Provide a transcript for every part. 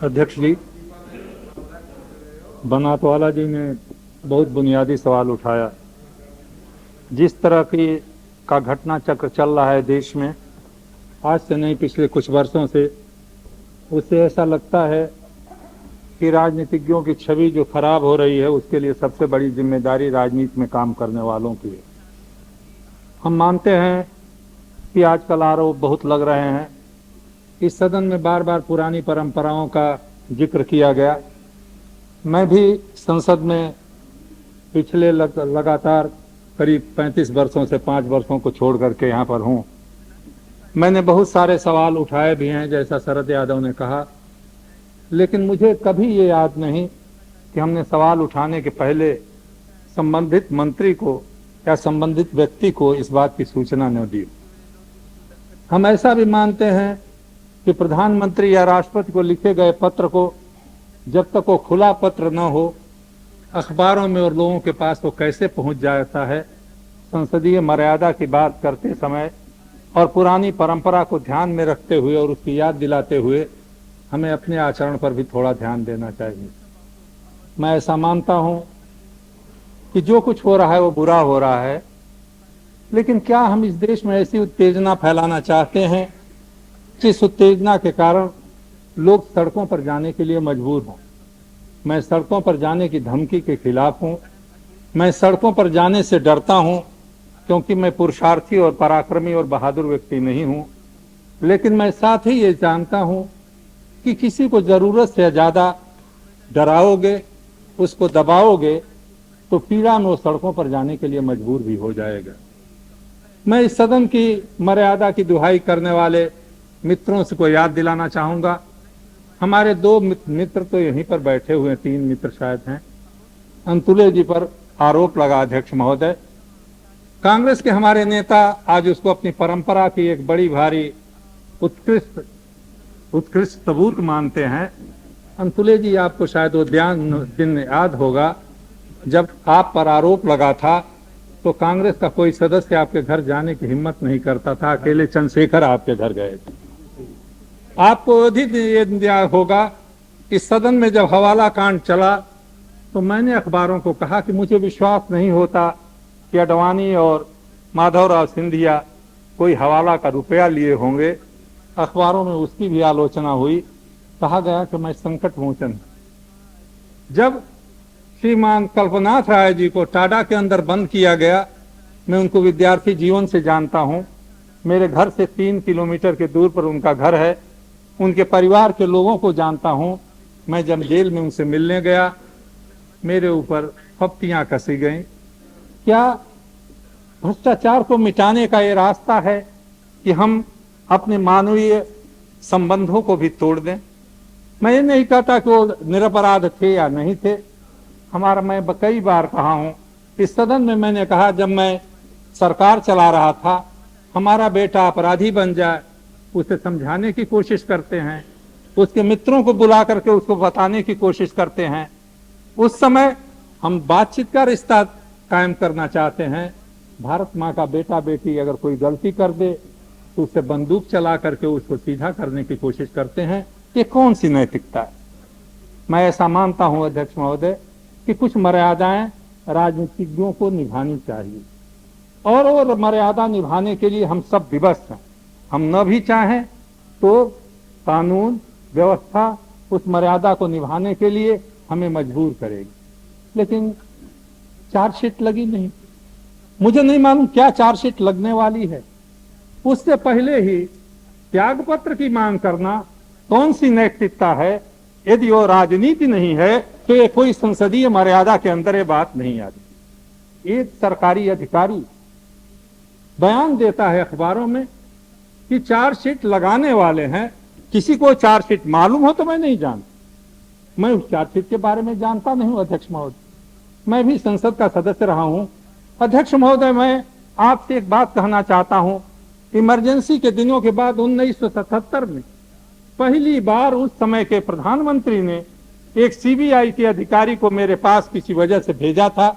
अध्यक्ष जी, बनातवाला जी ने बहुत बुनियादी सवाल उठाया। जिस तरह की का घटना चक्र चल रहा है देश में, आज से नहीं पिछले कुछ वर्षों से, उससे ऐसा लगता है कि राजनीतिज्ञों की छवि जो खराब हो रही है उसके लिए सबसे बड़ी जिम्मेदारी राजनीति में काम करने वालों की है। हम मानते हैं कि आजकल आरोप बहुत लग रहे हैं। इस सदन में बार बार पुरानी परंपराओं का जिक्र किया गया। मैं भी संसद में पिछले लगातार करीब 35 वर्षों से 5 वर्षों को छोड़ करके यहाँ पर हूँ। मैंने बहुत सारे सवाल उठाए भी हैं, जैसा शरद यादव ने कहा, लेकिन मुझे कभी ये याद नहीं कि हमने सवाल उठाने के पहले संबंधित मंत्री को या संबंधित व्यक्ति को इस बात की सूचना न दी। हम ऐसा भी मानते हैं कि प्रधानमंत्री या राष्ट्रपति को लिखे गए पत्र को जब तक वो खुला पत्र न हो, अखबारों में और लोगों के पास वो कैसे पहुंच जाता है। संसदीय मर्यादा की बात करते समय और पुरानी परंपरा को ध्यान में रखते हुए और उसकी याद दिलाते हुए हमें अपने आचरण पर भी थोड़ा ध्यान देना चाहिए। मैं ऐसा मानता हूं कि जो कुछ हो रहा है वो बुरा हो रहा है, लेकिन क्या हम इस देश में ऐसी उत्तेजना फैलाना चाहते हैं कि इस उत्तेजना के कारण लोग सड़कों पर जाने के लिए मजबूर हों? मैं सड़कों पर जाने की धमकी के खिलाफ हूं। मैं सड़कों पर जाने से डरता हूं क्योंकि मैं पुरुषार्थी और पराक्रमी और बहादुर व्यक्ति नहीं हूं। लेकिन मैं साथ ही ये जानता हूं कि किसी को जरूरत से ज्यादा डराओगे, उसको दबाओगे, तो पीड़ा में वो सड़कों पर जाने के लिए मजबूर भी हो जाएगा। मैं इस सदन की मर्यादा की दुहाई करने वाले मित्रों से को याद दिलाना चाहूंगा। हमारे 2 मित्र तो यहीं पर बैठे हुए हैं, 3 मित्र शायद हैं। अंतुले जी पर आरोप लगा अध्यक्ष महोदय। कांग्रेस के हमारे नेता आज उसको अपनी परंपरा की एक बड़ी भारी उत्कृष्ट सबूत मानते हैं। अंतुले जी, आपको शायद वो दिन याद होगा जब आप पर आरोप लगा था तो कांग्रेस का कोई सदस्य आपके घर जाने की हिम्मत नहीं करता था, अकेले चंद्रशेखर आपके घर गए थे। आपको अधिक ये होगा, इस सदन में जब हवाला कांड चला तो मैंने अखबारों को कहा कि मुझे विश्वास नहीं होता कि अडवाणी और माधवराव सिंधिया कोई हवाला का रुपया लिए होंगे। अखबारों में उसकी भी आलोचना हुई। कहा गया कि मैं संकट मोचन। जब श्रीमान कल्पनाथ राय जी को टाडा के अंदर बंद किया गया, मैं उनको विद्यार्थी जीवन से जानता हूं। मेरे घर से 3 किलोमीटर के दूर पर उनका घर है। उनके परिवार के लोगों को जानता हूं। मैं जब जेल में उनसे मिलने गया, मेरे ऊपर फप्तियां कसी गईं। क्या भ्रष्टाचार को मिटाने का ये रास्ता है कि हम अपने मानवीय संबंधों को भी तोड़ दें? मैं ये नहीं कहता कि वो निरपराध थे या नहीं थे। मैं कई बार कहा हूं, इस सदन में मैंने कहा, जब मैं सरकार चला रहा था, हमारा बेटा अपराधी बन जाए, उसे समझाने की कोशिश करते हैं, उसके मित्रों को बुला करके उसको बताने की कोशिश करते हैं। उस समय हम बातचीत का रिश्ता कायम करना चाहते हैं। भारत माँ का बेटा बेटी अगर कोई गलती कर दे तो उसे बंदूक चला करके उसको सीधा करने की कोशिश करते हैं। ये कौन सी नैतिकता है? मैं ऐसा मानता हूं अध्यक्ष महोदय कि कुछ मर्यादाएं राजनीतिज्ञों को निभानी चाहिए, और वो मर्यादा निभाने के लिए हम सब विवश हैं। हम न भी चाहें तो कानून व्यवस्था उस मर्यादा को निभाने के लिए हमें मजबूर करेगी। लेकिन चार्जशीट लगी नहीं। मुझे नहीं मालूम क्या चार्जशीट लगने वाली है। उससे पहले ही त्यागपत्र की मांग करना कौन सी नैतिकता है? यदि वो राजनीति नहीं है तो ये कोई संसदीय मर्यादा के अंदर ये बात नहीं आती। एक सरकारी अधिकारी बयान देता है अखबारों में कि चार्जशीट लगाने वाले हैं। किसी को चार्जशीट मालूम हो तो मैं नहीं जानता। मैं उस चार्जशीट के बारे में जानता नहीं हूं अध्यक्ष महोदय। मैं भी संसद का सदस्य रहा हूं। अध्यक्ष महोदय, मैं आपसे एक बात कहना चाहता हूं। इमरजेंसी के दिनों के बाद 1977 में पहली बार उस समय के प्रधानमंत्री ने एक सीबीआई के अधिकारी को मेरे पास किसी वजह से भेजा था।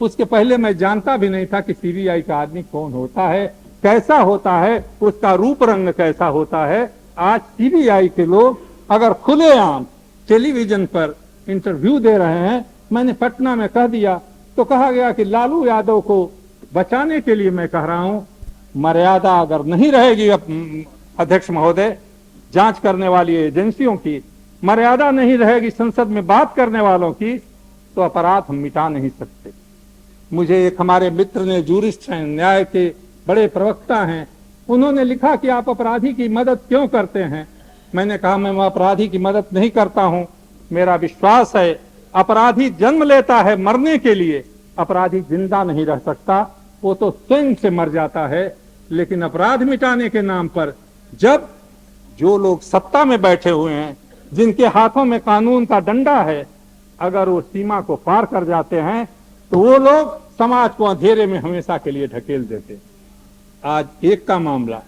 उसके पहले मैं जानता भी नहीं था कि सीबीआई का आदमी कौन होता है, कैसा होता है, उसका रूप रंग कैसा होता है। आज सीबीआई के लोग अगर खुलेआम टेलीविजन पर इंटरव्यू दे रहे हैं। मैंने पटना में कह दिया तो कहा गया कि लालू यादव को बचाने के लिए मैं कह रहा हूं, मर्यादा अगर नहीं रहेगी अध्यक्ष महोदय, जांच करने वाली एजेंसियों की मर्यादा नहीं रहेगी, संसद में बात करने वालों की, तो अपराध हम मिटा नहीं सकते। मुझे एक हमारे मित्र ने, जूरिस्ट हैं, न्याय के बड़े प्रवक्ता हैं, उन्होंने लिखा कि आप अपराधी की मदद क्यों करते हैं। मैंने कहा मैं अपराधी की मदद नहीं करता हूं। मेरा विश्वास है अपराधी जन्म लेता है मरने के लिए, अपराधी जिंदा नहीं रह सकता, वो तो स्वयं से मर जाता है। लेकिन अपराध मिटाने के नाम पर जब जो लोग सत्ता में बैठे हुए हैं, जिनके हाथों में कानून का डंडा है, अगर वो सीमा को पार कर जाते हैं तो वो लोग समाज को अंधेरे में हमेशा के लिए ढकेल देते। आज एक का मामला,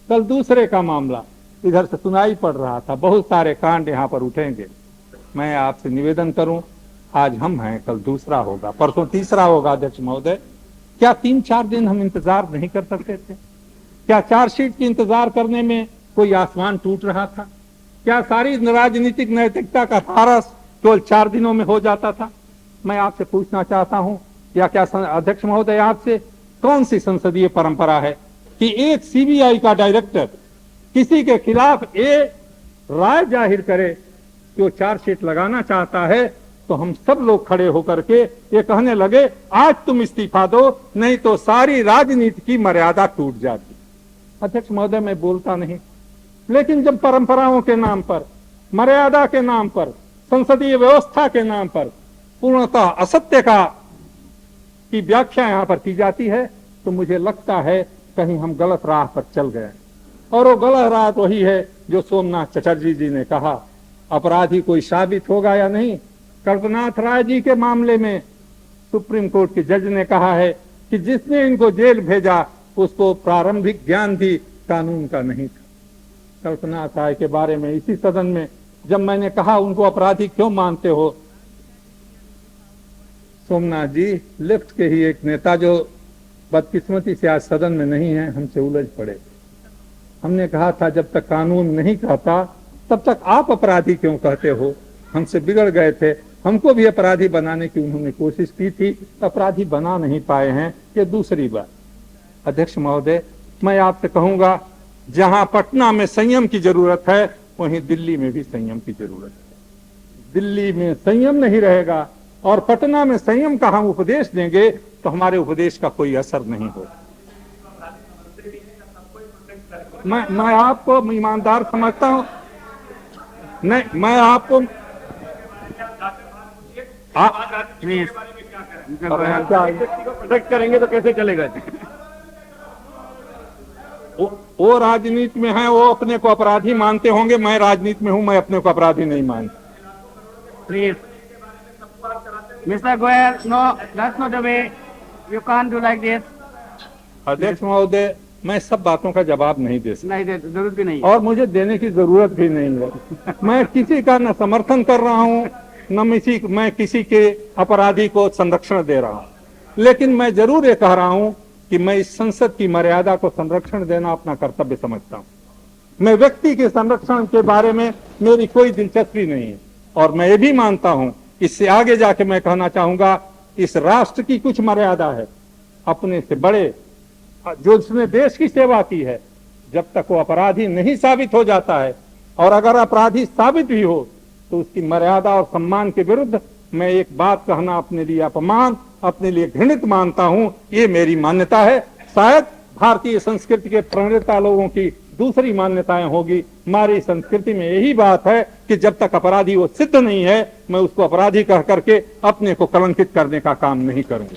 कल दूसरे का मामला, इधर से सुनाई पड़ रहा था, बहुत सारे कांड यहाँ पर उठेंगे। मैं आपसे निवेदन करूं, आज हम हैं, कल दूसरा होगा, परसों तीसरा होगा। अध्यक्ष महोदय, क्या 3-4 दिन हम इंतजार नहीं कर सकते थे? क्या चार्जशीट की इंतजार करने में कोई आसमान टूट रहा था? क्या सारी राजनीतिक नैतिकता का सारस केवल 4 दिनों में हो जाता था? मैं आपसे पूछना चाहता हूं, या क्या अध्यक्ष महोदय आपसे कौन सी संसदीय परंपरा है कि एक सीबीआई का डायरेक्टर किसी के खिलाफ ये राय जाहिर करे कि वो चार्जशीट लगाना चाहता है, तो हम सब लोग खड़े होकर के ये कहने लगे आज तुम इस्तीफा दो, नहीं तो सारी राजनीति की मर्यादा टूट जाती। अध्यक्ष महोदय, मैं बोलता नहीं, लेकिन जब परंपराओं के नाम पर, मर्यादा के नाम पर, संसदीय व्यवस्था के नाम पर पूर्णतः असत्य की व्याख्या यहां पर की जाती है, तो मुझे लगता है कहीं हम गलत राह पर चल गए। और वो गलत राह वही है जो सोमनाथ चटर्जी जी ने कहा, अपराधी कोई साबित होगा या नहीं। कल्पनाथ राय जी के मामले में सुप्रीम कोर्ट के जज ने कहा है कि जिसने इनको जेल भेजा उसको प्रारंभिक ज्ञान भी कानून का नहीं था। कल्पनाथ राय के बारे में इसी सदन में जब मैंने कहा उनको अपराधी क्यों मानते हो, सोमनाथ जी लेफ्ट के ही एक नेता जो बदकिस्मती से आज सदन में नहीं है, हमसे उलझ पड़े। हमने कहा था जब तक कानून नहीं कहता तब तक आप अपराधी क्यों कहते हो। हमसे बिगड़ गए थे, हमको भी अपराधी बनाने की उन्होंने कोशिश की थी, अपराधी बना नहीं पाए हैं, ये दूसरी बात। अध्यक्ष महोदय, मैं आपसे कहूंगा जहां पटना में संयम की जरूरत है वहीं दिल्ली में भी संयम की जरूरत है। दिल्ली में संयम नहीं रहेगा और पटना में संयम का हम उपदेश देंगे तो हमारे उपदेश का कोई असर नहीं होगा। मैं आपको ईमानदार समझता हूं, नहीं मैं आपको प्रोटेक्ट करेंगे तो कैसे चलेगा? वो राजनीति में है, वो अपने को अपराधी मानते होंगे, मैं राजनीति में हूं, मैं अपने को अपराधी नहीं मानता। Please mister Goyal, no that's not the way, you can't do like this. अध्यक्ष महोदय, मैं सब बातों का जवाब नहीं दे सकता, नहीं दे, जरूरत भी नहीं और मुझे देने की जरूरत भी नहीं है। मैं किसी का न समर्थन कर रहा हूं न मैं किसी के अपराधी को संरक्षण दे रहा हूं, लेकिन मैं जरूर ये कह रहा हूं कि मैं इस संसद की मर्यादा को संरक्षण देना अपना कर्तव्य समझता हूं। मैं व्यक्ति के संरक्षण के बारे में मेरी कोई दिलचस्पी नहीं है, और मैं ये भी मानता हूं, इससे आगे जाके मैं कहना चाहूंगा, इस राष्ट्र की कुछ मर्यादा है। अपने से बड़े जो उसने देश की सेवा की है, जब तक वो अपराधी नहीं साबित हो जाता है, और अगर अपराधी साबित भी हो तो उसकी मर्यादा और सम्मान के विरुद्ध मैं एक बात कहना अपने लिए अपमान, अपने लिए घृणित मानता हूं। ये मेरी मान्यता है। शायद भारतीय संस्कृति के प्रणेता लोगों की दूसरी मान्यताएं होगी। हमारी संस्कृति में यही बात है कि जब तक अपराधी वो सिद्ध नहीं है, मैं उसको अपराधी कह करके अपने को कलंकित करने का काम नहीं करूंगा।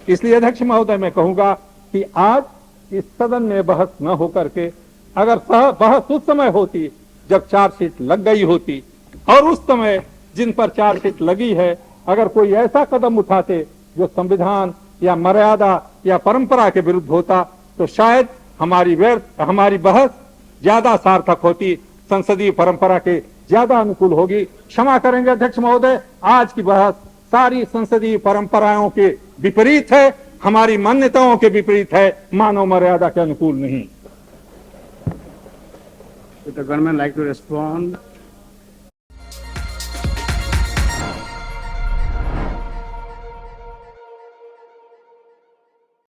इसलिए अध्यक्ष महोदय, मैं कहूंगा कि आज इस सदन में बहस न होकर के अगर बहस उस समय होती जब चार्जशीट लग गई होती, और उस समय जिन पर चार्जशीट लगी है अगर कोई ऐसा कदम उठाते जो संविधान या मर्यादा या परंपरा के विरुद्ध होता, तो शायद हमारी बहस ज्यादा सार्थक होती, संसदीय परंपरा के ज्यादा अनुकूल होगी। क्षमा करेंगे अध्यक्ष महोदय, आज की बहस सारी संसदीय परंपराओं के विपरीत है, हमारी मान्यताओं के विपरीत है, मानव मर्यादा के अनुकूल नहीं। Would the government like to respond?